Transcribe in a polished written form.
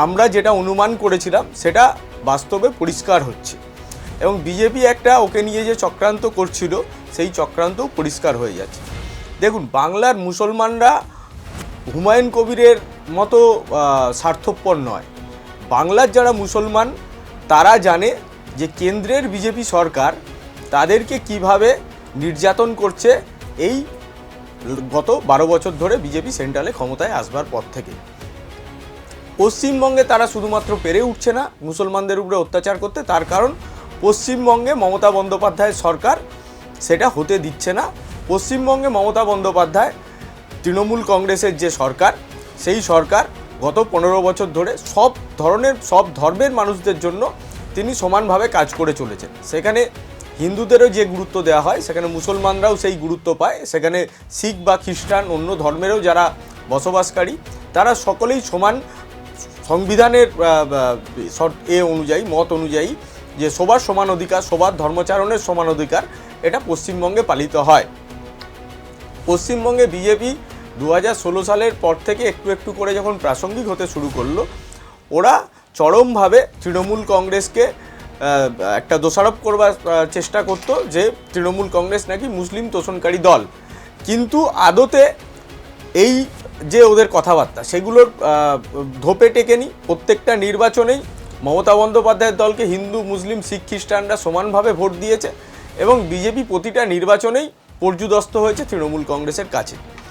আমরা যেটা অনুমান করেছিলাম সেটা বাস্তবে পরিষ্কার হচ্ছে এবং বিজেপি একটা ওকে নিয়ে যে চক্রান্ত করছিল সেই চক্রান্তও পরিষ্কার হয়ে যাচ্ছে। দেখুন, বাংলার মুসলমানরা হুমায়ুন কবিরের মতো স্বার্থপর নয়। বাংলার যারা মুসলমান তারা জানে যে কেন্দ্রের বিজেপি সরকার তাদেরকে কিভাবে নির্যাতন করছে এই গত 12 বছর ধরে বিজেপি সেন্ট্রালে ক্ষমতায় আসবার পর থেকে। পশ্চিমবঙ্গে তারা শুধুমাত্র পেরে উঠছে না মুসলমানদের উপরে অত্যাচার করতে, তার কারণ পশ্চিমবঙ্গে মমতা বন্দ্যোপাধ্যায়ের সরকার সেটা হতে দিচ্ছে না। পশ্চিমবঙ্গে মমতা বন্দ্যোপাধ্যায় তৃণমূল কংগ্রেসের যে সরকার, সেই সরকার গত 15 বছর ধরে সব ধর্মের মানুষদের জন্য তিনি সমানভাবে কাজ করে চলেছেন। সেখানে হিন্দুদেরও যে গুরুত্ব দেওয়া হয় সেখানে মুসলমানরাও সেই গুরুত্ব পায়। সেখানে শিখ বা খ্রিস্টান অন্য ধর্মেরও যারা বসবাসকারী তারা সকলেই সমান। সংবিধানের অনুযায়ী মত অনুযায়ী যে সবার সমান অধিকার, সবার ধর্মচারণের সমান অধিকার, এটা পশ্চিমবঙ্গে পালিত হয়। পশ্চিমবঙ্গে বিজেপি 2016 সালের পর থেকে একটু একটু করে যখন প্রাসঙ্গিক হতে শুরু করলো, ওরা চরমভাবে তৃণমূল কংগ্রেসকে একটা দোষারোপ করবার চেষ্টা করত যে তৃণমূল কংগ্রেস নাকি মুসলিম তোষণকারী দল। কিন্তু আদতে এই যে ওদের কথাবার্তা সেগুলোর ধোপে টেকেনি। প্রত্যেকটা নির্বাচনেই মমতা বন্দ্যোপাধ্যায়ের দলকে হিন্দু, মুসলিম, শিখ, খ্রিস্টানরা সমানভাবে ভোট দিয়েছে এবং বিজেপি প্রতিটা নির্বাচনেই পর্যুদস্ত হয়েছে তৃণমূল কংগ্রেসের কাছে।